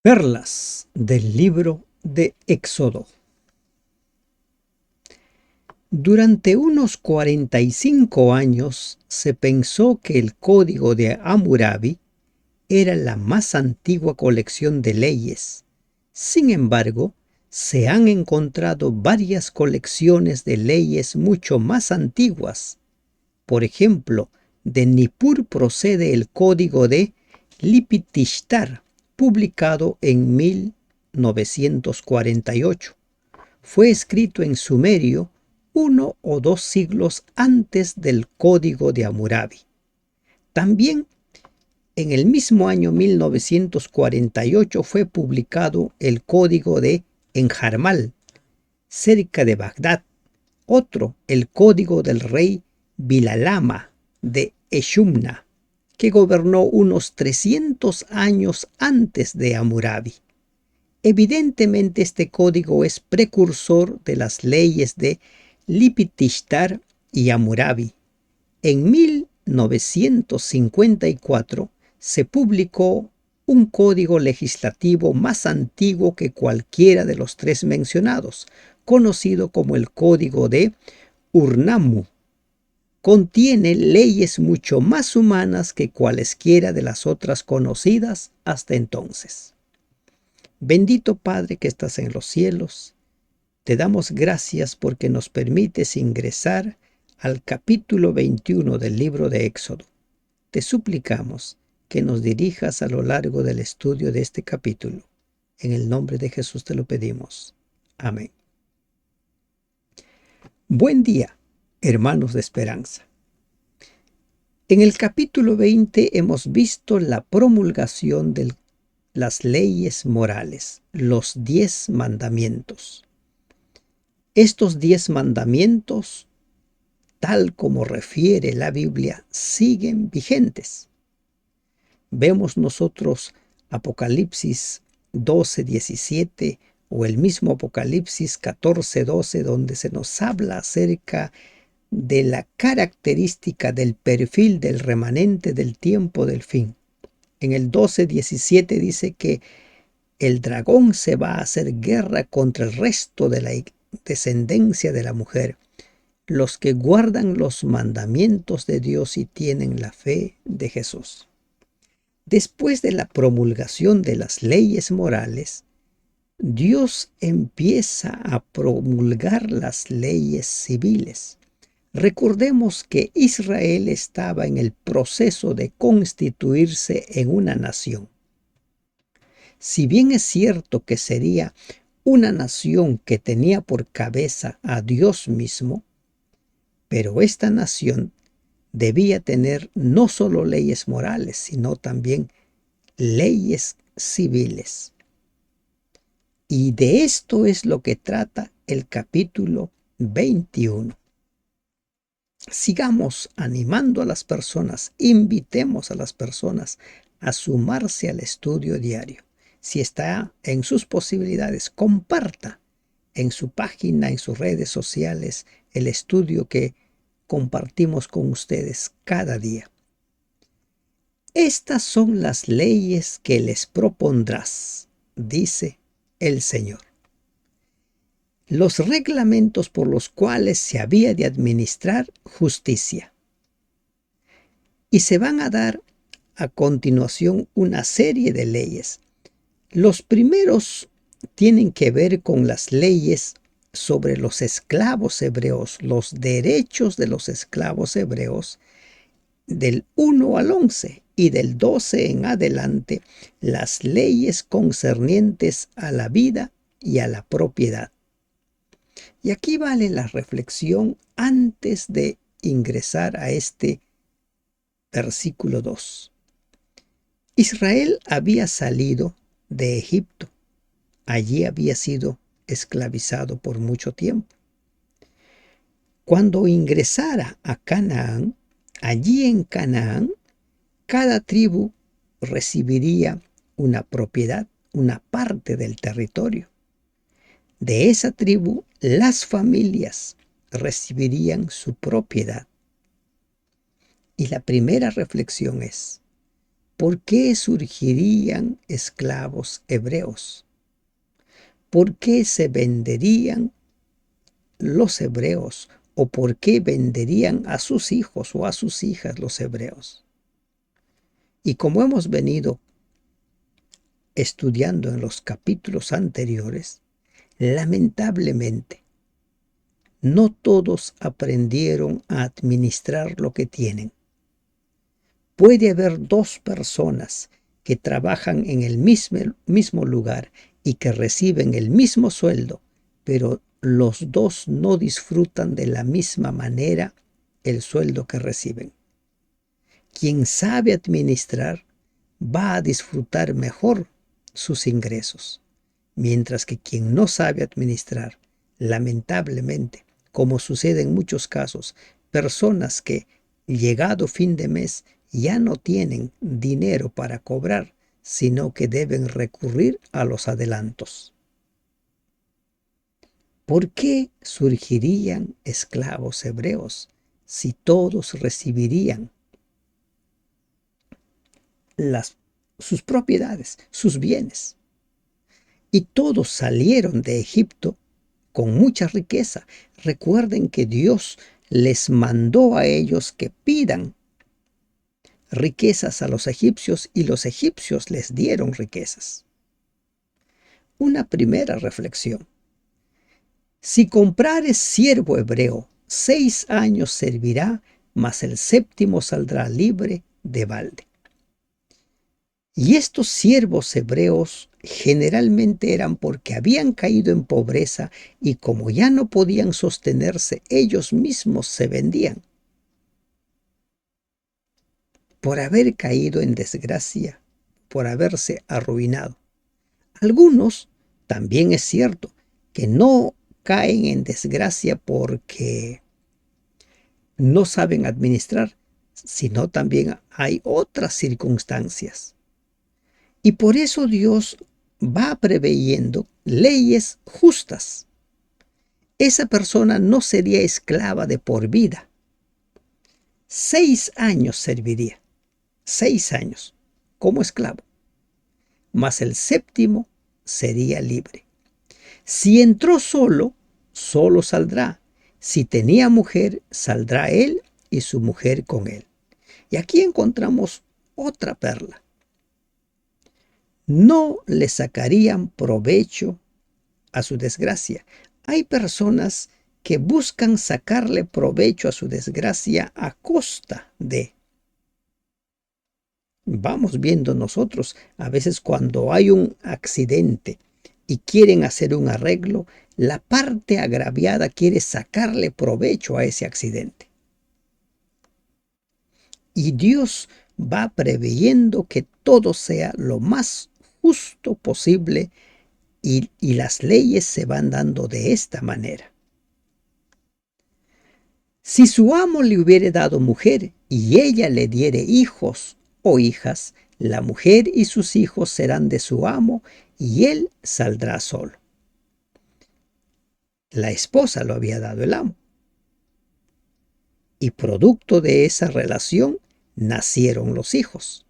Perlas del libro de Éxodo. Durante unos 45 años se pensó que el Código de Hammurabi era la más antigua colección de leyes. Sin embargo, se han encontrado varias colecciones de leyes mucho más antiguas. Por ejemplo, de Nippur procede el Código de Lipitishtar, publicado en 1948. Fue escrito en sumerio 1 o 2 siglos antes del Código de Hammurabi. También en el mismo año 1948 fue publicado el Código de Enjarmal, cerca de Bagdad. Otro, el Código del rey Bilalama de Eshumna, que gobernó unos 300 años antes de Hammurabi. Evidentemente este código es precursor de las leyes de Lipitishtar y Hammurabi. En 1954 se publicó un código legislativo más antiguo que cualquiera de los tres mencionados, conocido como el Código de Urnammu. Contiene leyes mucho más humanas que cualesquiera de las otras conocidas hasta entonces. Bendito Padre que estás en los cielos, te damos gracias porque nos permites ingresar al capítulo 21 del libro de Éxodo. Te suplicamos que nos dirijas a lo largo del estudio de este capítulo. En el nombre de Jesús te lo pedimos. Amén. Buen día, hermanos de esperanza. En el capítulo 20 hemos visto la promulgación de las leyes morales, los 10 mandamientos. Estos 10 mandamientos, tal como refiere la Biblia, siguen vigentes. Vemos nosotros Apocalipsis 12:17 o el mismo Apocalipsis 14:12, donde se nos habla acerca de la característica del perfil del remanente del tiempo del fin. En el 12:17 dice que el dragón se va a hacer guerra contra el resto de la descendencia de la mujer, los que guardan los mandamientos de Dios y tienen la fe de Jesús. Después de la promulgación de las leyes morales, Dios empieza a promulgar las leyes civiles. Recordemos que Israel estaba en el proceso de constituirse en una nación. Si bien es cierto que sería una nación que tenía por cabeza a Dios mismo, pero esta nación debía tener no solo leyes morales, sino también leyes civiles. Y de esto es lo que trata el capítulo 21. Sigamos animando a las personas, invitemos a las personas a sumarse al estudio diario. Si está en sus posibilidades, comparta en su página, en sus redes sociales, el estudio que compartimos con ustedes cada día. Estas son las leyes que les propondrás, dice el Señor. Los reglamentos por los cuales se había de administrar justicia. Y se van a dar a continuación una serie de leyes. Los primeros tienen que ver con las leyes sobre los esclavos hebreos, los derechos de los esclavos hebreos, del 1 al 11 y del 12 en adelante, las leyes concernientes a la vida y a la propiedad. Y aquí vale la reflexión antes de ingresar a este versículo 2. Israel había salido de Egipto. Allí había sido esclavizado por mucho tiempo. Cuando ingresara a Canaán, allí en Canaán, cada tribu recibiría una propiedad, una parte del territorio. De esa tribu, las familias recibirían su propiedad. Y la primera reflexión es, ¿Por qué surgirían esclavos hebreos? ¿Por qué se venderían los hebreos? ¿O por qué venderían a sus hijos o a sus hijas los hebreos? Y como hemos venido estudiando en los capítulos anteriores, lamentablemente, no todos aprendieron a administrar lo que tienen. Puede haber dos personas que trabajan en el mismo lugar y que reciben el mismo sueldo, pero los dos no disfrutan de la misma manera el sueldo que reciben. Quien sabe administrar va a disfrutar mejor sus ingresos, mientras que quien no sabe administrar, lamentablemente, como sucede en muchos casos, personas que, llegado fin de mes, ya no tienen dinero para cobrar, sino que deben recurrir a los adelantos. ¿Por qué surgirían esclavos hebreos si todos recibirían sus propiedades, sus bienes? Y todos salieron de Egipto con mucha riqueza. Recuerden que Dios les mandó a ellos que pidan riquezas a los egipcios y los egipcios les dieron riquezas. Una primera reflexión. Si comprares siervo hebreo, 6 años servirá, mas el séptimo saldrá libre de balde. Y estos siervos hebreos generalmente eran porque habían caído en pobreza y como ya no podían sostenerse, ellos mismos se vendían. Por haber caído en desgracia, por haberse arruinado. Algunos, también es cierto, que no caen en desgracia porque no saben administrar, sino también hay otras circunstancias. Y por eso Dios va preveyendo leyes justas. Esa persona no sería esclava de por vida. 6 años serviría, 6 años como esclavo, mas el séptimo sería libre. Si entró solo, solo saldrá. Si tenía mujer, saldrá él y su mujer con él. Y aquí encontramos otra perla. No le sacarían provecho a su desgracia. Hay personas que buscan sacarle provecho a su desgracia a costa de. Vamos viendo nosotros, a veces cuando hay un accidente y quieren hacer un arreglo, la parte agraviada quiere sacarle provecho a ese accidente. Y Dios va preveyendo que todo sea lo más justo posible y las leyes se van dando de esta manera. Si su amo le hubiere dado mujer y ella le diere hijos o hijas, la mujer y sus hijos serán de su amo y él saldrá solo. La esposa lo había dado el amo. Y producto de esa relación nacieron los hijos.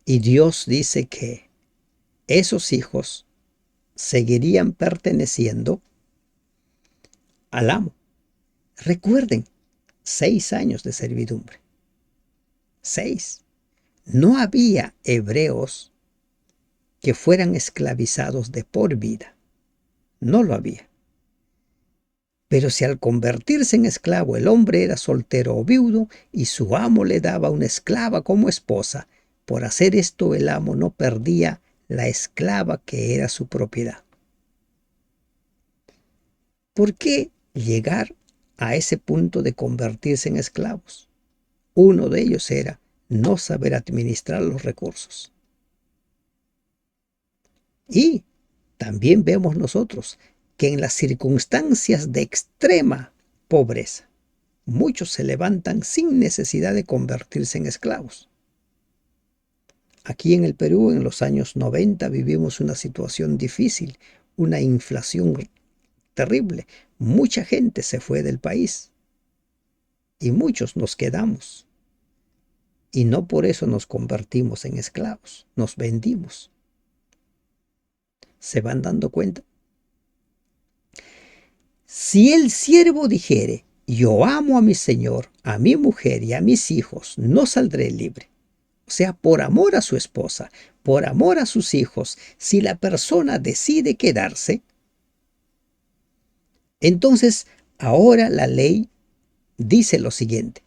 Y Dios dice que esos hijos seguirían perteneciendo al amo. Recuerden, 6 años de servidumbre. 6. No había hebreos que fueran esclavizados de por vida. No lo había. Pero si al convertirse en esclavo el hombre era soltero o viudo y su amo le daba una esclava como esposa, por hacer esto el amo no perdía la esclava que era su propiedad. ¿Por qué llegar a ese punto de convertirse en esclavos? Uno de ellos era no saber administrar los recursos. Y también vemos nosotros que en las circunstancias de extrema pobreza, muchos se levantan sin necesidad de convertirse en esclavos. Aquí en el Perú, en los años 90, vivimos una situación difícil, una inflación terrible. Mucha gente se fue del país y muchos nos quedamos. y no por eso nos convertimos en esclavos, nos vendimos. ¿Se van dando cuenta? Si el siervo dijere, yo amo a mi señor, a mi mujer y a mis hijos, no saldré libre. O sea, por amor a su esposa, por amor a sus hijos, si la persona decide quedarse, entonces ahora la ley dice lo siguiente.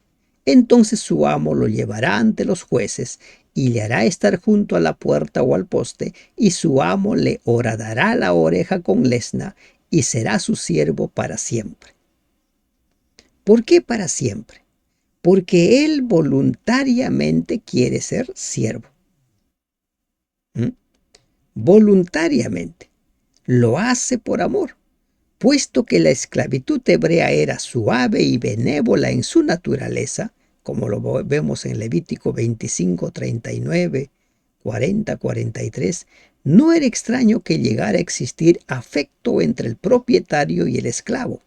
Entonces su amo lo llevará ante los jueces y le hará estar junto a la puerta o al poste, y su amo le horadará la oreja con lesna y será su siervo para siempre. ¿Por qué para siempre? Porque él voluntariamente quiere ser siervo. ¿Mm? Voluntariamente. Lo hace por amor, puesto que la esclavitud hebrea era suave y benévola en su naturaleza, como lo vemos en Levítico 25, 39, 40, 43, no era extraño que llegara a existir afecto entre el propietario y el esclavo.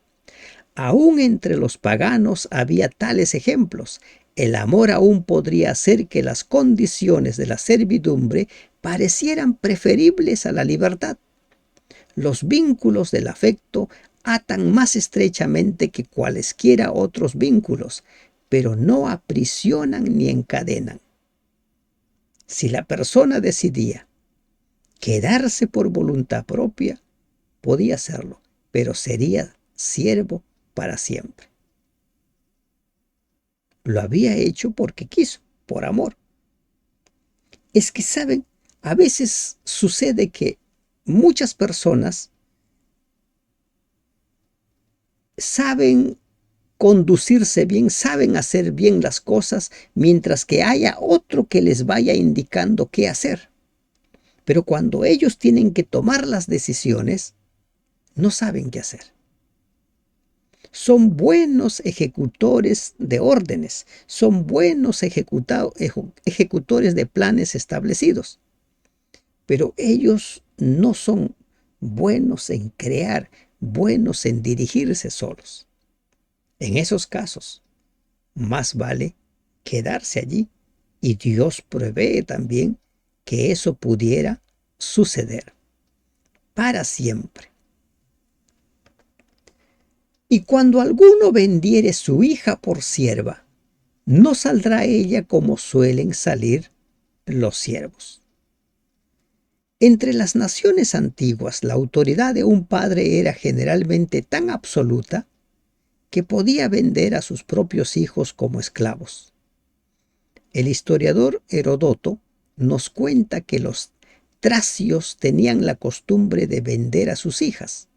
Aún entre los paganos había tales ejemplos. El amor aún podría hacer que las condiciones de la servidumbre parecieran preferibles a la libertad. Los vínculos del afecto atan más estrechamente que cualesquiera otros vínculos, pero no aprisionan ni encadenan. Si la persona decidía quedarse por voluntad propia, podía hacerlo, pero sería siervo para siempre. Lo había hecho porque quiso, por amor. Es que, ¿saben? A veces sucede que muchas personas saben conducirse bien, saben hacer bien las cosas, mientras que haya otro que les vaya indicando qué hacer. Pero cuando ellos tienen que tomar las decisiones, no saben qué hacer. Son buenos ejecutores de órdenes, son buenos ejecutores de planes establecidos, pero ellos no son buenos en crear, buenos en dirigirse solos. En esos casos, más vale quedarse allí, y Dios provee también que eso pudiera suceder para siempre. Y cuando alguno vendiere su hija por sierva, no saldrá ella como suelen salir los siervos. Entre las naciones antiguas, la autoridad de un padre era generalmente tan absoluta que podía vender a sus propios hijos como esclavos. El historiador Heródoto nos cuenta que los tracios tenían la costumbre de vender a sus hijas.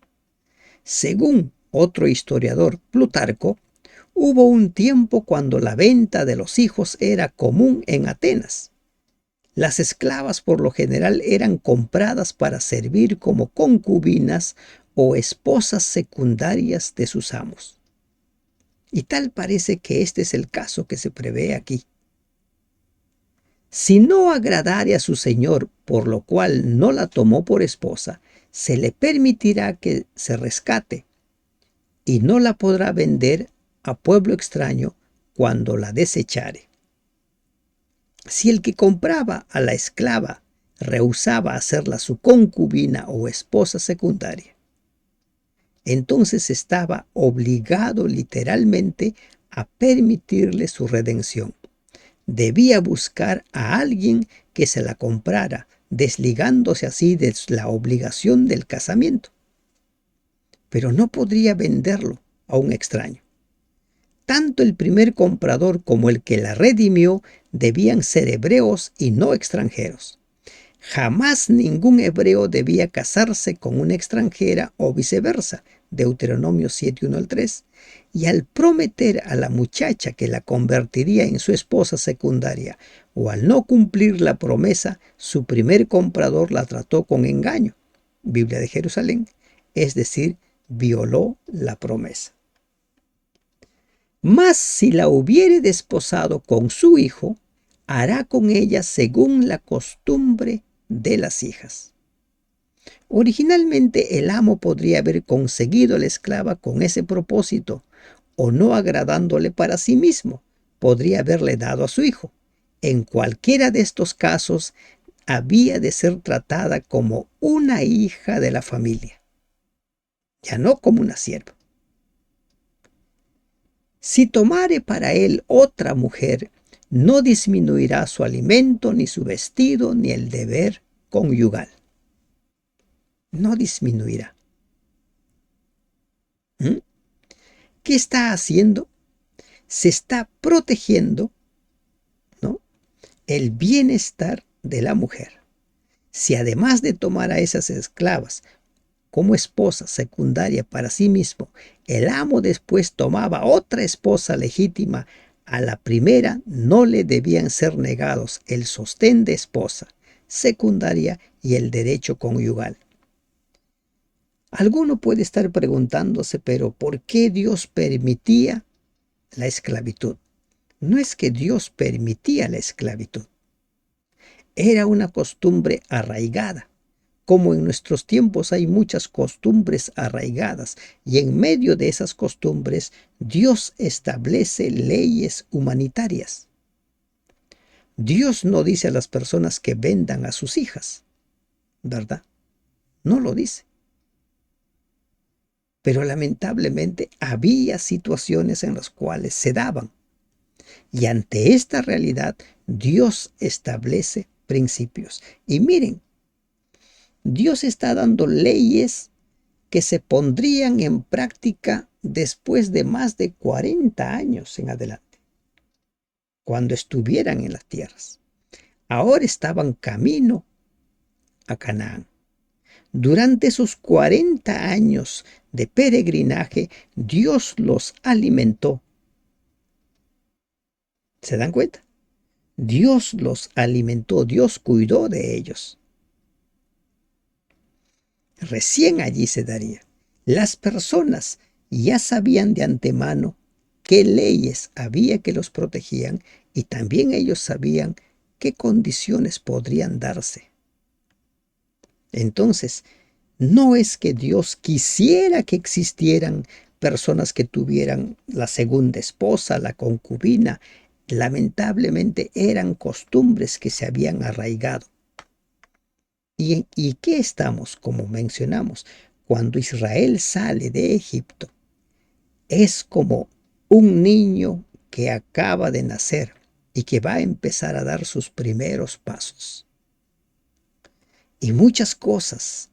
Según otro historiador, Plutarco, hubo un tiempo cuando la venta de los hijos era común en Atenas. Las esclavas por lo general eran compradas para servir como concubinas o esposas secundarias de sus amos. Y tal parece que este es el caso que se prevé aquí. Si no agradare a su señor, por lo cual no la tomó por esposa, se le permitirá que se rescate, y no la podrá vender a pueblo extraño cuando la desechare. Si el que compraba a la esclava rehusaba hacerla su concubina o esposa secundaria, entonces estaba obligado literalmente a permitirle su redención. Debía buscar a alguien que se la comprara, desligándose así de la obligación del casamiento. Pero no podría venderlo a un extraño. Tanto el primer comprador como el que la redimió debían ser hebreos y no extranjeros. Jamás ningún hebreo debía casarse con una extranjera o viceversa, Deuteronomio 7:1-3, y al prometer a la muchacha que la convertiría en su esposa secundaria o al no cumplir la promesa, su primer comprador la trató con engaño, Biblia de Jerusalén, es decir, violó la promesa. Mas si la hubiere desposado con su hijo, hará con ella según la costumbre de las hijas. Originalmente el amo podría haber conseguido la esclava con ese propósito, o no agradándole para sí mismo, podría haberle dado a su hijo. En cualquiera de estos casos, había de ser tratada como una hija de la familia, ya no como una sierva. Si tomare para él otra mujer, no disminuirá su alimento, ni su vestido, ni el deber conyugal. No disminuirá. ¿Mm? ¿Qué está haciendo? Se está protegiendo, ¿no?, el bienestar de la mujer. Si además de tomar a esas esclavas como esposa secundaria para sí mismo, el amo después tomaba otra esposa legítima, a la primera no le debían ser negados el sostén de esposa secundaria y el derecho conyugal. Alguno puede estar preguntándose, pero ¿por qué Dios permitía la esclavitud? No es que Dios permitía la esclavitud, era una costumbre arraigada. Como en nuestros tiempos hay muchas costumbres arraigadas, y en medio de esas costumbres Dios establece leyes humanitarias. Dios no dice a las personas que vendan a sus hijas, ¿verdad? No lo dice. Pero lamentablemente había situaciones en las cuales se daban. Y ante esta realidad, Dios establece principios. Y miren, Dios está dando leyes que se pondrían en práctica después de más de 40 años en adelante, cuando estuvieran en las tierras. Ahora estaban camino a Canaán. Durante esos 40 años de peregrinaje, Dios los alimentó. ¿Se dan cuenta? Dios los alimentó, Dios cuidó de ellos. Recién allí se daría. Las personas ya sabían de antemano qué leyes había que los protegían, y también ellos sabían qué condiciones podrían darse. Entonces, no es que Dios quisiera que existieran personas que tuvieran la segunda esposa, la concubina. Lamentablemente eran costumbres que se habían arraigado. ¿Y qué estamos? Como mencionamos, cuando Israel sale de Egipto, es como un niño que acaba de nacer y que va a empezar a dar sus primeros pasos. Y muchas cosas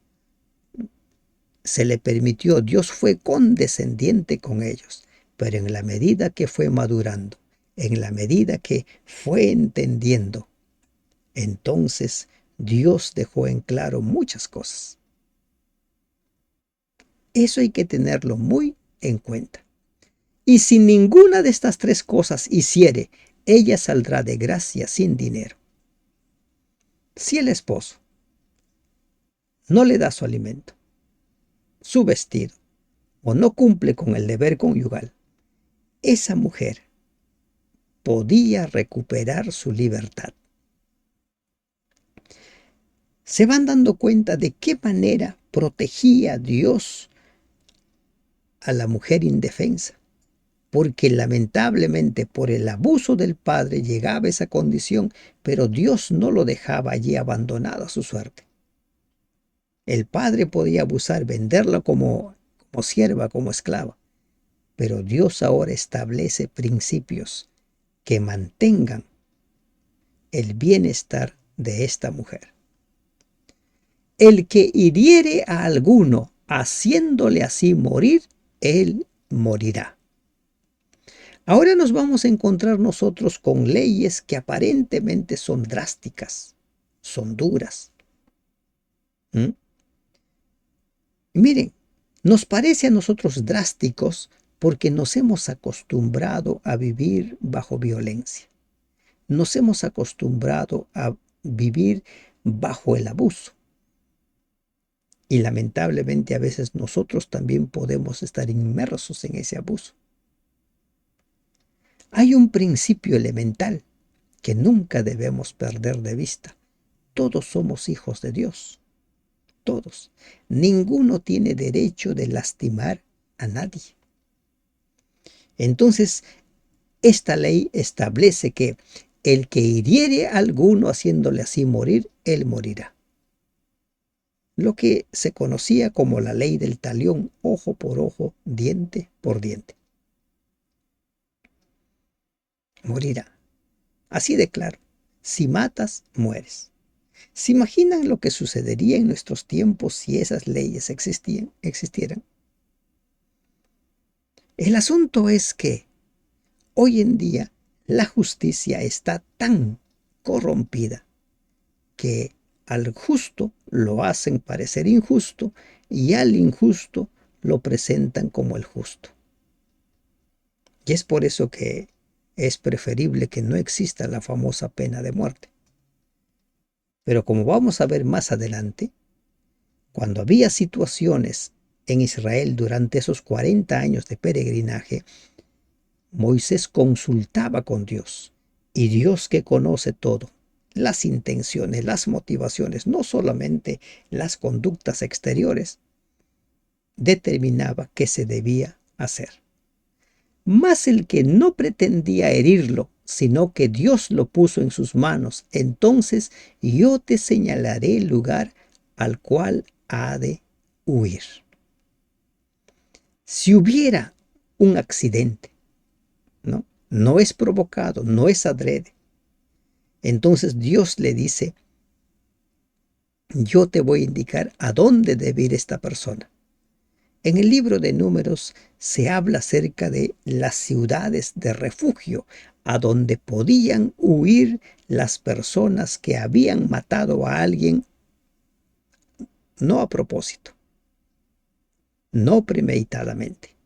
se le permitió. Dios fue condescendiente con ellos, pero en la medida que fue madurando, en la medida que fue entendiendo, entonces Dios dejó en claro muchas cosas. Eso hay que tenerlo muy en cuenta. Y si ninguna de estas tres cosas hiciere, ella saldrá de gracia sin dinero. Si el esposo no le da su alimento, su vestido, o no cumple con el deber conyugal, esa mujer podía recuperar su libertad. Se van dando cuenta de qué manera protegía Dios a la mujer indefensa, porque lamentablemente por el abuso del padre llegaba esa condición, pero Dios no lo dejaba allí abandonado a su suerte. El padre podía abusar, venderla como sierva, como esclava, pero Dios ahora establece principios que mantengan el bienestar de esta mujer. El que hiriere a alguno haciéndole así morir, él morirá. Ahora nos vamos a encontrar nosotros con leyes que aparentemente son drásticas, son duras. Miren, nos parece a nosotros drásticos porque nos hemos acostumbrado a vivir bajo violencia. Nos hemos acostumbrado a vivir bajo el abuso. Y lamentablemente a veces nosotros también podemos estar inmersos en ese abuso. Hay un principio elemental que nunca debemos perder de vista. Todos somos hijos de Dios. Todos. Ninguno tiene derecho de lastimar a nadie. Entonces, esta ley establece que El que hiriere a alguno haciéndole así morir, él morirá. Lo que se conocía como la ley del talión, ojo por ojo, diente por diente. Morirá. Así de claro. Si matas, mueres. ¿Se imaginan lo que sucedería en nuestros tiempos si esas leyes existieran? El asunto es que hoy en día la justicia está tan corrompida que al justo lo hacen parecer injusto y al injusto lo presentan como el justo. Y es por eso que es preferible que no exista la famosa pena de muerte. Pero como vamos a ver más adelante, cuando había situaciones en Israel durante esos 40 años de peregrinaje, Moisés consultaba con Dios, y Dios, que conoce todo, las intenciones, las motivaciones, no solamente las conductas exteriores, determinaba qué se debía hacer. Mas el que no pretendía herirlo, sino que Dios lo puso en sus manos, entonces yo te señalaré el lugar al cual ha de huir. Si hubiera un accidente, ¿no? No es provocado, no es adrede. Entonces Dios le dice, yo te voy a indicar a dónde debe ir esta persona. En el libro de Números se habla acerca de las ciudades de refugio a donde podían huir las personas que habían matado a alguien no a propósito, no premeditadamente,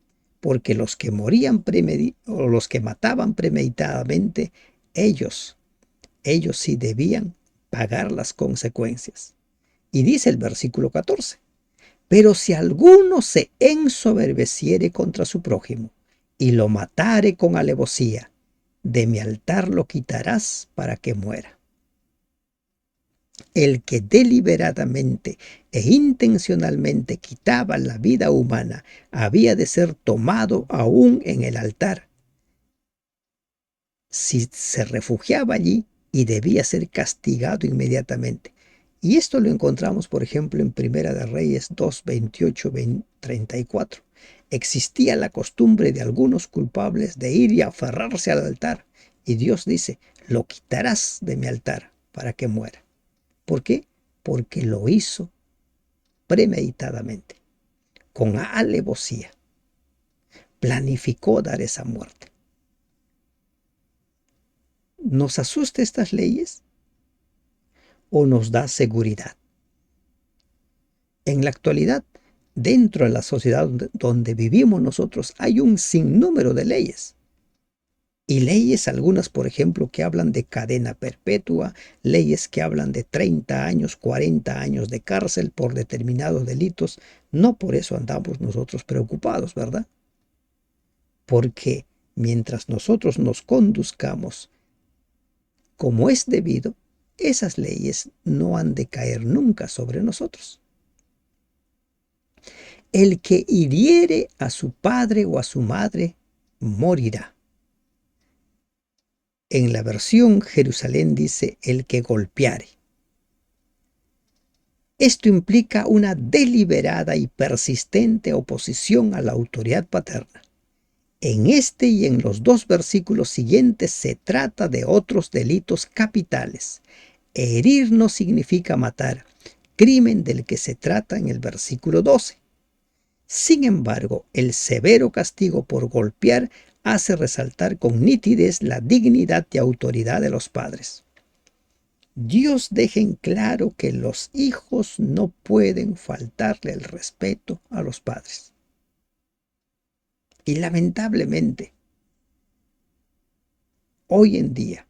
porque los que morían o los que mataban premeditadamente, ellos sí debían pagar las consecuencias. Y dice el versículo 14, pero si alguno se ensoberbeciere contra su prójimo y lo matare con alevosía, de mi altar lo quitarás para que muera. El que deliberadamente e intencionalmente quitaba la vida humana había de ser tomado aún en el altar, si se refugiaba allí, y debía ser castigado inmediatamente. Y esto lo encontramos, por ejemplo, en Primera de Reyes 2, 28, 34. Existía la costumbre de algunos culpables de ir y aferrarse al altar. Y Dios dice, lo quitarás de mi altar para que muera. ¿Por qué? Porque lo hizo premeditadamente, con alevosía. Planificó dar esa muerte. ¿Nos asusta estas leyes o nos da seguridad? En la actualidad, dentro de la sociedad donde vivimos nosotros, hay un sinnúmero de leyes. Y leyes, algunas, por ejemplo, que hablan de cadena perpetua, leyes que hablan de 30 años, 40 años de cárcel por determinados delitos. No por eso andamos nosotros preocupados, ¿verdad? Porque mientras nosotros nos conduzcamos como es debido, esas leyes no han de caer nunca sobre nosotros. El que hiriere a su padre o a su madre, morirá. En la versión Jerusalén dice el que golpeare. Esto implica una deliberada y persistente oposición a la autoridad paterna. En este y en los dos versículos siguientes se trata de otros delitos capitales. Herir no significa matar, crimen del que se trata en el versículo 12. Sin embargo, el severo castigo por golpear hace resaltar con nitidez la dignidad y autoridad de los padres. Dios deja en claro que los hijos no pueden faltarle el respeto a los padres. Y lamentablemente, hoy en día,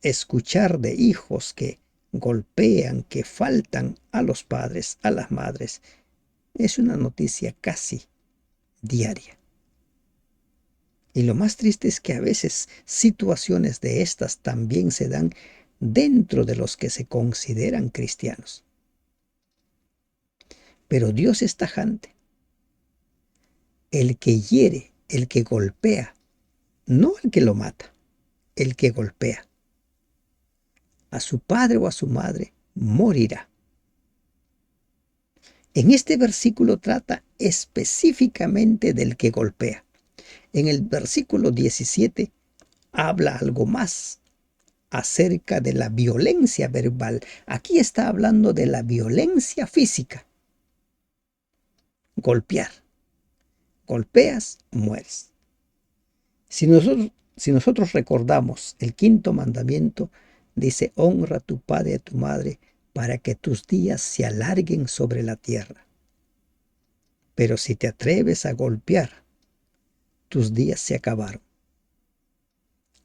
escuchar de hijos que golpean, que faltan a los padres, a las madres, es una noticia casi diaria. Y lo más triste es que a veces situaciones de estas también se dan dentro de los que se consideran cristianos. Pero Dios es tajante. El que hiere, el que golpea, no el que lo mata, el que golpea, a su padre o a su madre, morirá. En este versículo trata específicamente del que golpea. En el versículo 17 habla algo más acerca de la violencia verbal. Aquí está hablando de la violencia física. Golpear. Golpeas, mueres. Si nosotros recordamos el quinto mandamiento, dice, honra a tu padre y a tu madre para que tus días se alarguen sobre la tierra. Pero si te atreves a golpear, tus días se acabaron.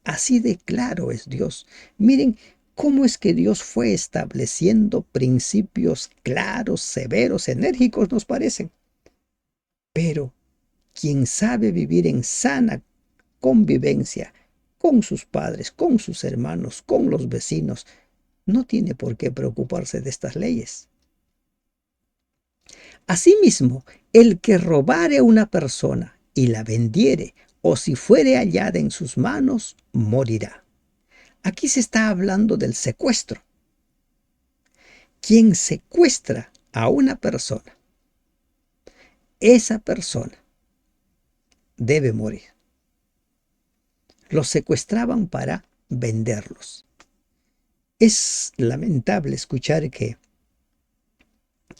Así de claro es Dios. Miren cómo es que Dios fue estableciendo principios claros, severos, enérgicos, nos parecen. Pero quien sabe vivir en sana convivencia con sus padres, con sus hermanos, con los vecinos, no tiene por qué preocuparse de estas leyes. Asimismo, el que robare a una persona y la vendiere, o si fuere hallada en sus manos, morirá. Aquí se está hablando del secuestro. Quien secuestra a una persona, esa persona debe morir. Los secuestraban para venderlos. Es lamentable escuchar que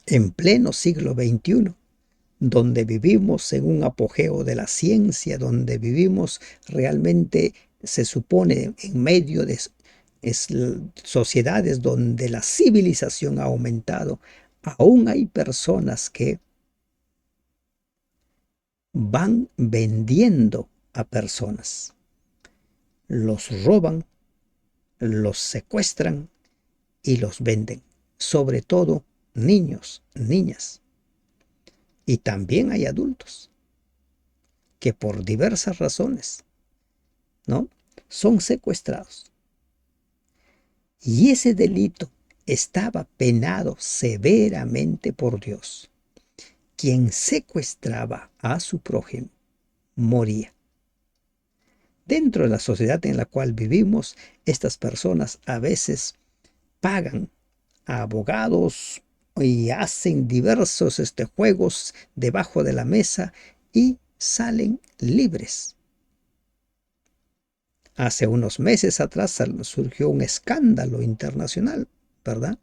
en pleno siglo XXI, donde vivimos en un apogeo de la ciencia, donde vivimos realmente, se supone, en medio de sociedades donde la civilización ha aumentado, aún hay personas que van vendiendo a personas. Los roban, los secuestran y los venden. Sobre todo niños, niñas. Y también hay adultos que por diversas razones, ¿no?, son secuestrados. Y ese delito estaba penado severamente por Dios. Quien secuestraba a su prójimo moría. Dentro de la sociedad en la cual vivimos, estas personas a veces pagan a abogados y hacen diversos juegos debajo de la mesa y salen libres. Hace unos meses atrás surgió un escándalo internacional, ¿verdad?,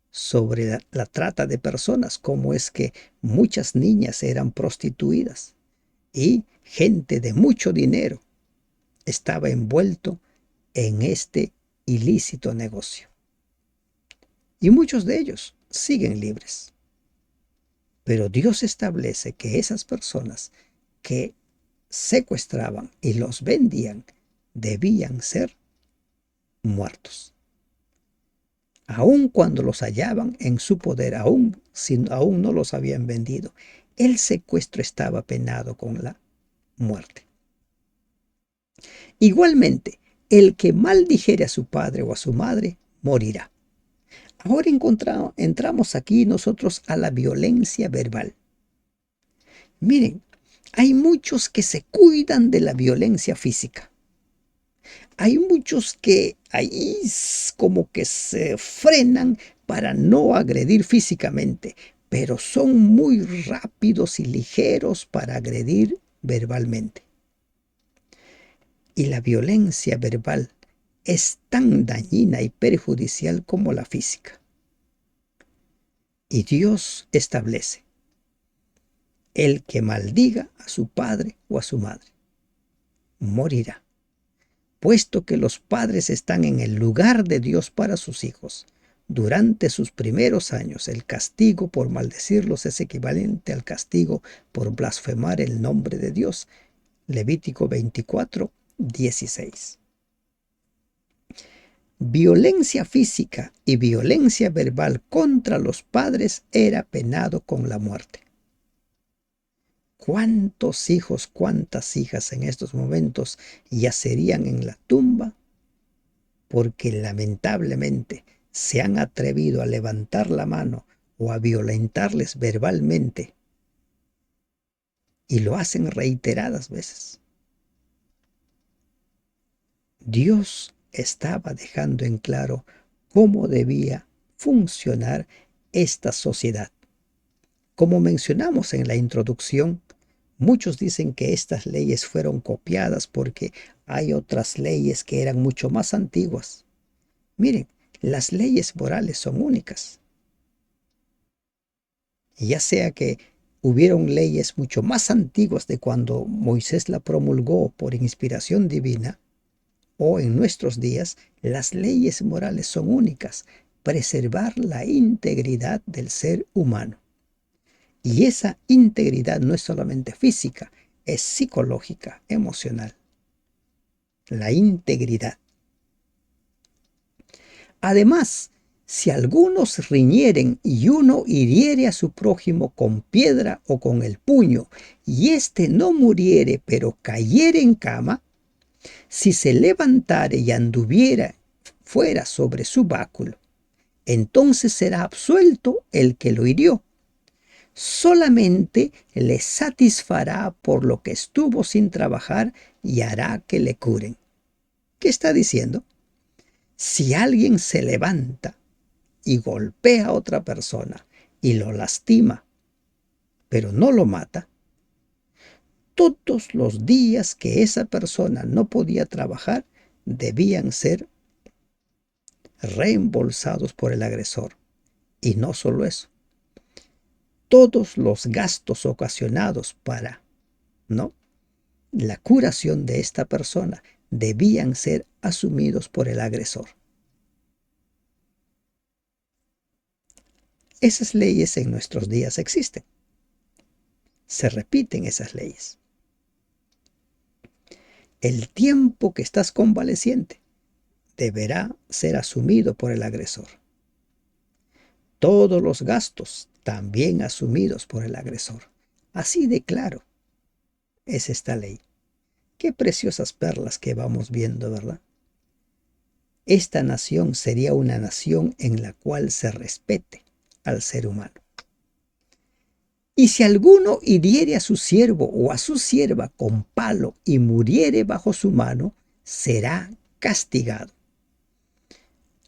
sobre la trata de personas, cómo es que muchas niñas eran prostituidas y gente de mucho dinero estaba envuelto en este ilícito negocio. Y muchos de ellos siguen libres. Pero Dios establece que esas personas que secuestraban y los vendían debían ser muertos. Aun cuando los hallaban en su poder, aun no los habían vendido, el secuestro estaba penado con la muerte. Igualmente, el que maldijere a su padre o a su madre morirá. Ahora entramos aquí nosotros a la violencia verbal. Miren, hay muchos que se cuidan de la violencia física. Hay muchos que ahí como que se frenan para no agredir físicamente, pero son muy rápidos y ligeros para agredir verbalmente. Y la violencia verbal es tan dañina y perjudicial como la física. Y Dios establece: el que maldiga a su padre o a su madre morirá, puesto que los padres están en el lugar de Dios para sus hijos. Durante sus primeros años, el castigo por maldecirlos es equivalente al castigo por blasfemar el nombre de Dios. Levítico 24, 16. Violencia física y violencia verbal contra los padres era penado con la muerte. ¿Cuántos hijos, cuántas hijas en estos momentos yacerían en la tumba porque lamentablemente se han atrevido a levantar la mano o a violentarles verbalmente? Y lo hacen reiteradas veces. Dios estaba dejando en claro cómo debía funcionar esta sociedad. Como mencionamos en la introducción, muchos dicen que estas leyes fueron copiadas porque hay otras leyes que eran mucho más antiguas. Miren, las leyes morales son únicas. Ya sea que hubieron leyes mucho más antiguas de cuando Moisés la promulgó por inspiración divina, o en nuestros días, las leyes morales son únicas, preservar la integridad del ser humano. Y esa integridad no es solamente física, es psicológica, emocional. La integridad. Además, si algunos riñeren y uno hiriere a su prójimo con piedra o con el puño, y éste no muriere, pero cayere en cama, si se levantare y anduviera fuera sobre su báculo, entonces será absuelto el que lo hirió. Solamente le satisfará por lo que estuvo sin trabajar y hará que le curen. ¿Qué está diciendo? Si alguien se levanta y golpea a otra persona y lo lastima, pero no lo mata, todos los días que esa persona no podía trabajar debían ser reembolsados por el agresor. Y no solo eso, todos los gastos ocasionados para, ¿no?, la curación de esta persona debían ser asumidos por el agresor. Esas leyes en nuestros días existen. Se repiten esas leyes. El tiempo que estás convaleciente deberá ser asumido por el agresor. Todos los gastos también asumidos por el agresor. Así de claro es esta ley. Qué preciosas perlas que vamos viendo, ¿verdad? Esta nación sería una nación en la cual se respete al ser humano. Y si alguno hiriere a su siervo o a su sierva con palo y muriere bajo su mano, será castigado.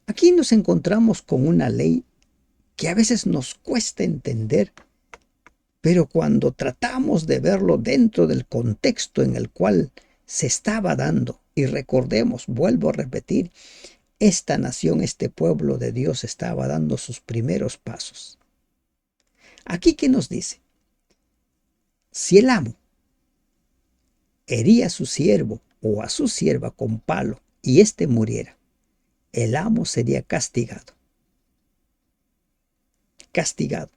Aquí nos encontramos con una ley que a veces nos cuesta entender, pero cuando tratamos de verlo dentro del contexto en el cual se estaba dando, y recordemos, vuelvo a repetir, esta nación, este pueblo de Dios estaba dando sus primeros pasos. Aquí, ¿qué nos dice? Si el amo hería a su siervo o a su sierva con palo y éste muriera, el amo sería castigado. Castigado.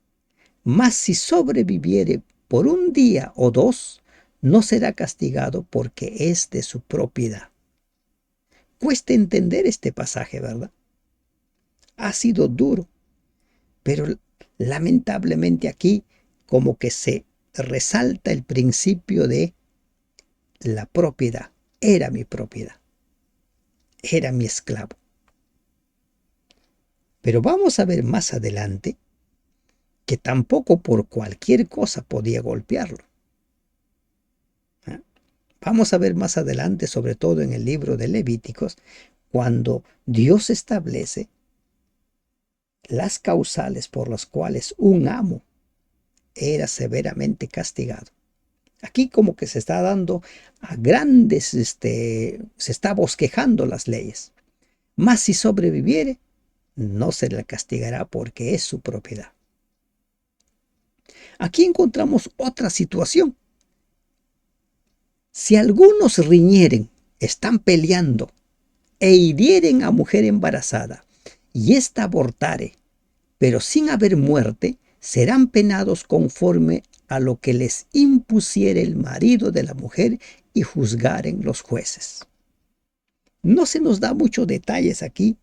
Mas si sobreviviere por un día o dos, no será castigado porque es de su propiedad. Cuesta entender este pasaje, ¿verdad? Ha sido duro, pero lamentablemente aquí como que se resalta el principio de la propiedad. Era mi propiedad. Era mi esclavo. Pero vamos a ver más adelante que tampoco por cualquier cosa podía golpearlo. ¿Ah? Vamos a ver más adelante, sobre todo en el libro de Levíticos, cuando Dios establece las causales por las cuales un amo era severamente castigado. Aquí como que se está dando a grandes, se está bosquejando las leyes. Mas si sobreviviere, no se le castigará porque es su propiedad. Aquí encontramos otra situación. Si algunos riñeren, están peleando, e hirieren a mujer embarazada, y ésta abortare, pero sin haber muerte, serán penados conforme a lo que les impusiere el marido de la mujer y juzgaren los jueces. No se nos da muchos detalles aquí.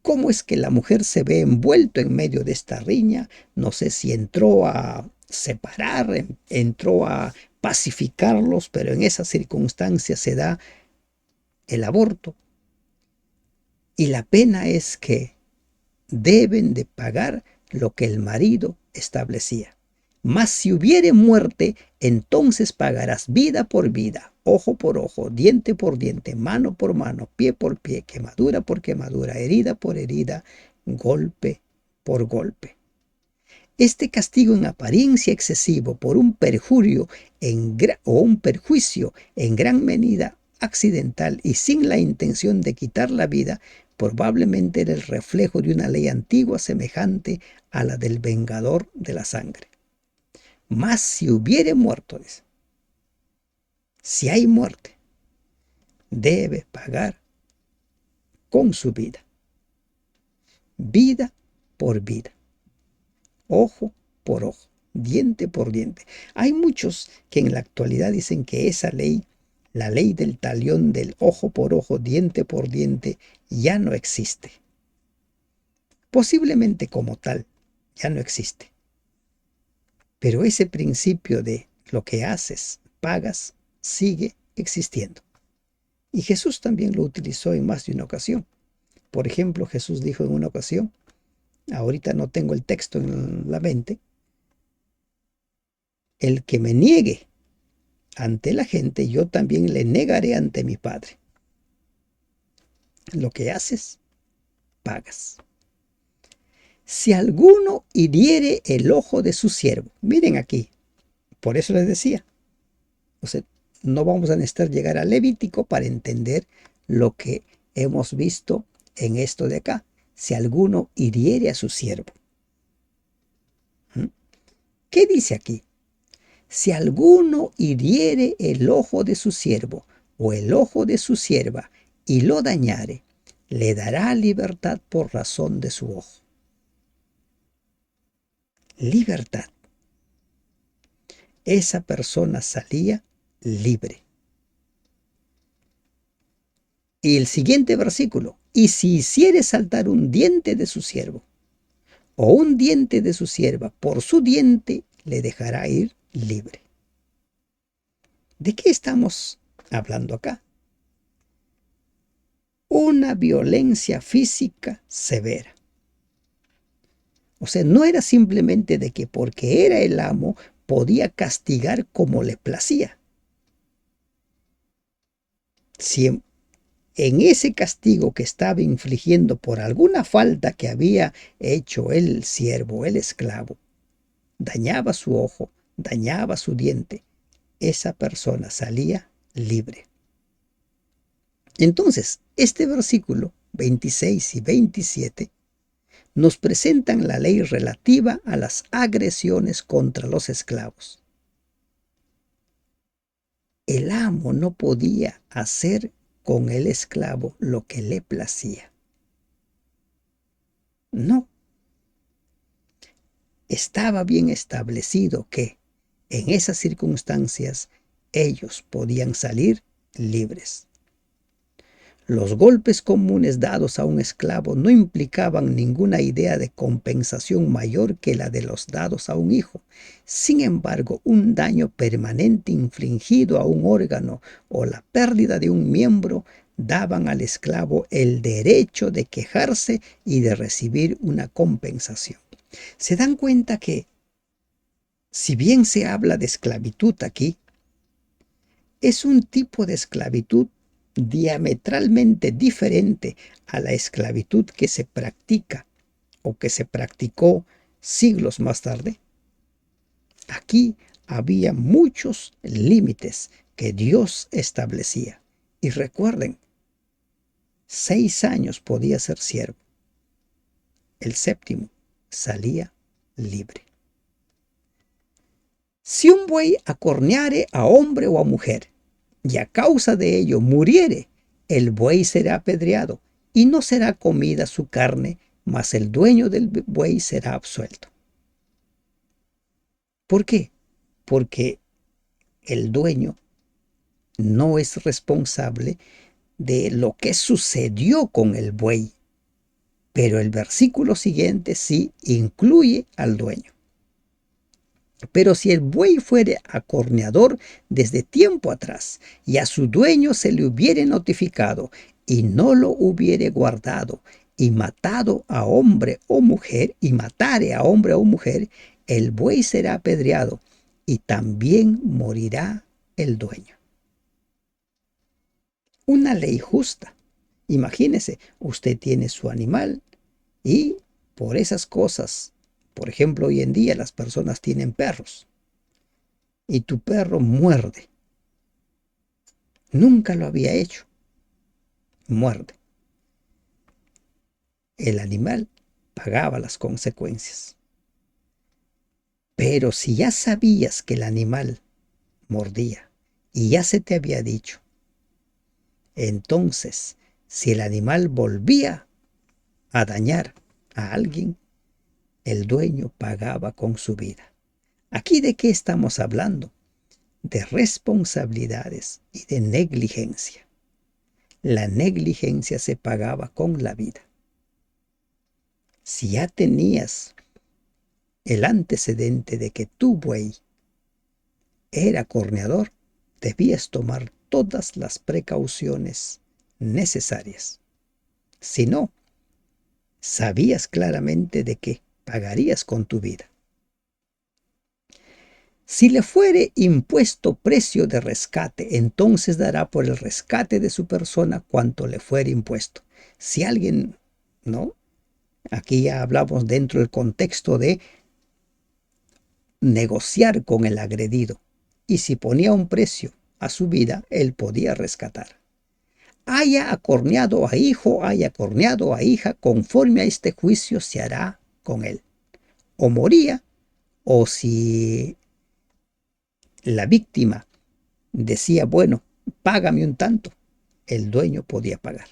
¿Cómo es que la mujer se ve envuelto en medio de esta riña? No sé si entró a separar, entró a pacificarlos, pero en esa circunstancia se da el aborto. Y la pena es que deben de pagar lo que el marido establecía. Mas si hubiere muerte, entonces pagarás vida por vida, ojo por ojo, diente por diente, mano por mano, pie por pie, quemadura por quemadura, herida por herida, golpe por golpe. Este castigo en apariencia excesivo por un perjurio o un perjuicio en gran medida accidental y sin la intención de quitar la vida, probablemente era el reflejo de una ley antigua semejante a la del vengador de la sangre. Mas si hubiere muerto, dice, si hay muerte, debe pagar con su vida, vida por vida, ojo por ojo, diente por diente. Hay muchos que en la actualidad dicen que esa ley, la ley del talión del ojo por ojo, diente por diente, ya no existe. Posiblemente como tal, ya no existe. Pero ese principio de lo que haces, pagas, sigue existiendo. Y Jesús también lo utilizó en más de una ocasión. Por ejemplo, Jesús dijo en una ocasión, ahorita no tengo el texto en la mente, el que me niegue ante la gente, yo también le negaré ante mi Padre. Lo que haces, pagas. Si alguno hiriere el ojo de su siervo, miren aquí, por eso les decía, o sea, no vamos a necesitar llegar a Levítico para entender lo que hemos visto en esto de acá. Si alguno hiriere a su siervo. ¿Qué dice aquí? Si alguno hiriere el ojo de su siervo o el ojo de su sierva y lo dañare, le dará libertad por razón de su ojo. Libertad. Esa persona salía libre. Y el siguiente versículo, y si hiciere saltar un diente de su siervo o un diente de su sierva, por su diente le dejará ir libre. ¿De qué estamos hablando acá? Una violencia física severa. O sea, no era simplemente de que porque era el amo podía castigar como le placía. Si en ese castigo que estaba infligiendo por alguna falta que había hecho el siervo, el esclavo, dañaba su ojo, dañaba su diente, esa persona salía libre. Entonces, este versículo 26 y 27 nos presentan la ley relativa a las agresiones contra los esclavos. El amo no podía hacer con el esclavo lo que le placía. No. Estaba bien establecido que en esas circunstancias ellos podían salir libres. Los golpes comunes dados a un esclavo no implicaban ninguna idea de compensación mayor que la de los dados a un hijo. Sin embargo, un daño permanente infligido a un órgano o la pérdida de un miembro daban al esclavo el derecho de quejarse y de recibir una compensación. ¿Se dan cuenta que, si bien se habla de esclavitud aquí, es un tipo de esclavitud diametralmente diferente a la esclavitud que se practica o que se practicó siglos más tarde? Aquí había muchos límites que Dios establecía. Y recuerden, 6 años podía ser siervo. El séptimo salía libre. Si un buey acorneare a hombre o a mujer, y a causa de ello muriere, el buey será apedreado, y no será comida su carne, mas el dueño del buey será absuelto. ¿Por qué? Porque el dueño no es responsable de lo que sucedió con el buey, pero el versículo siguiente sí incluye al dueño. Pero si el buey fuere acorneador desde tiempo atrás, y a su dueño se le hubiere notificado, y no lo hubiere guardado, y matado a hombre o mujer, y matare a hombre o mujer, el buey será apedreado, y también morirá el dueño. una ley justa. Imagínese, usted tiene su animal y por esas cosas, por ejemplo, hoy en día las personas tienen perros y tu perro muerde. Nunca lo había hecho. Muerde. El animal pagaba las consecuencias. Pero si ya sabías que el animal mordía y ya se te había dicho, entonces, si el animal volvía a dañar a alguien, el dueño pagaba con su vida. ¿Aquí de qué estamos hablando? De responsabilidades y de negligencia. La negligencia se pagaba con la vida. Si ya tenías el antecedente de que tu buey era corneador, debías tomar todas las precauciones necesarias. Si no, sabías claramente de que pagarías con tu vida. Si le fuere impuesto precio de rescate, entonces dará por el rescate de su persona cuanto le fuere impuesto. Si alguien, ¿no? Aquí ya hablamos dentro del contexto de negociar con el agredido. Y si ponía un precio a su vida, él podía rescatar. Haya acorneado a hijo, haya acorneado a hija, conforme a este juicio se hará con él. O moría, o si la víctima decía, bueno, págame un tanto, el dueño podía pagar.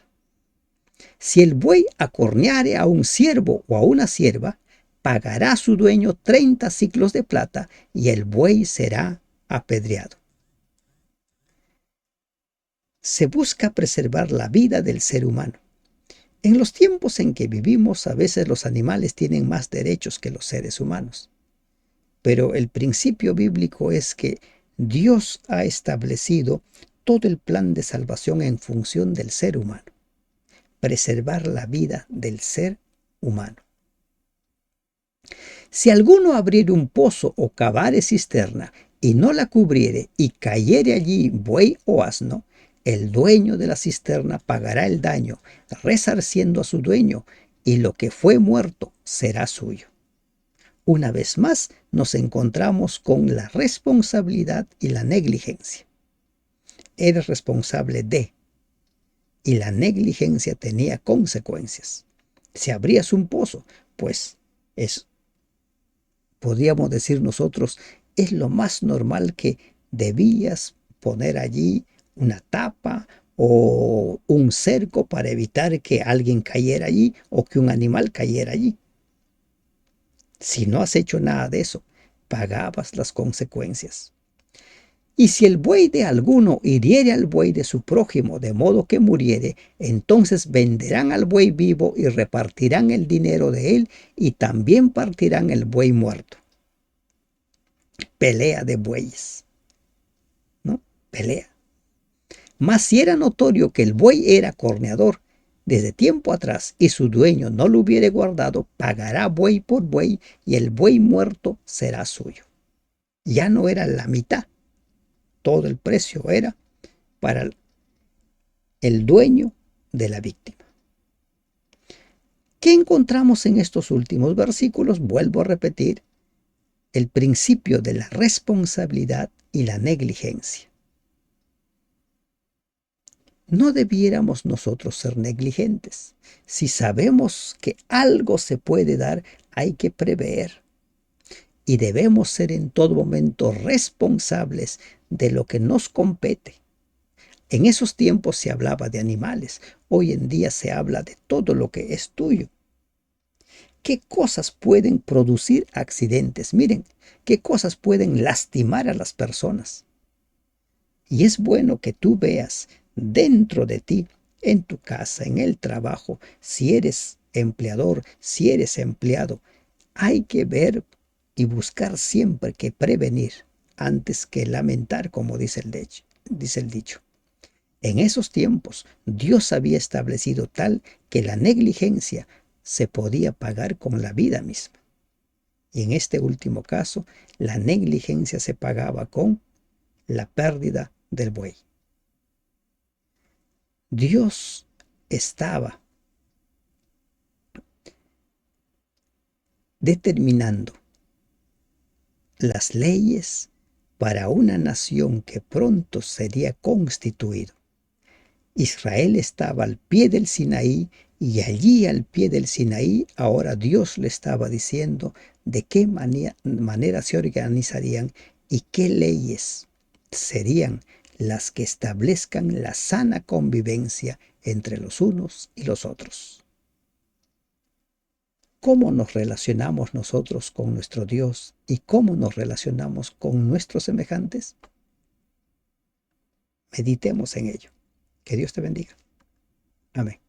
Si el buey acorneare a un siervo o a una sierva, pagará su dueño 30 siclos de plata y el buey será apedreado. Se busca preservar la vida del ser humano. En los tiempos en que vivimos, a veces los animales tienen más derechos que los seres humanos. Pero el principio bíblico es que Dios ha establecido todo el plan de salvación en función del ser humano. Preservar la vida del ser humano. Si alguno abriere un pozo o cavare cisterna y no la cubriere y cayere allí buey o asno, el dueño de la cisterna pagará el daño, resarciendo a su dueño, y lo que fue muerto será suyo. Una vez más nos encontramos con la responsabilidad y la negligencia. Eres responsable de, y la negligencia tenía consecuencias. Si abrías un pozo, pues podríamos decir nosotros, es lo más normal que debías poner allí una tapa o un cerco para evitar que alguien cayera allí o que un animal cayera allí. Si no has hecho nada de eso, pagabas las consecuencias. Y si el buey de alguno hiriere al buey de su prójimo de modo que muriere, entonces venderán al buey vivo y repartirán el dinero de él y también partirán el buey muerto. Pelea de bueyes, ¿no? Pelea. Mas si era notorio que el buey era corneador desde tiempo atrás y su dueño no lo hubiere guardado, pagará buey por buey y el buey muerto será suyo. Ya no era la mitad, todo el precio era para el dueño de la víctima. ¿Qué encontramos en estos últimos versículos? Vuelvo a repetir, el principio de la responsabilidad y la negligencia. No debiéramos nosotros ser negligentes. Si sabemos que algo se puede dar, hay que prever. Y debemos ser en todo momento responsables de lo que nos compete. En esos tiempos se hablaba de animales, hoy en día se habla de todo lo que es tuyo. ¿Qué cosas pueden producir accidentes? Miren, ¿qué cosas pueden lastimar a las personas? Y es bueno que tú veas dentro de ti, en tu casa, en el trabajo, si eres empleador, si eres empleado, hay que ver y buscar siempre que prevenir antes que lamentar, como dice el dicho. En esos tiempos, Dios había establecido tal que la negligencia se podía pagar con la vida misma. Y en este último caso, la negligencia se pagaba con la pérdida del buey. Dios estaba determinando las leyes para una nación que pronto sería constituido. Israel estaba al pie del Sinaí y allí al pie del Sinaí ahora Dios le estaba diciendo de qué manera se organizarían y qué leyes serían las que establezcan la sana convivencia entre los unos y los otros. ¿Cómo nos relacionamos nosotros con nuestro Dios y cómo nos relacionamos con nuestros semejantes? Meditemos en ello. Que Dios te bendiga. Amén.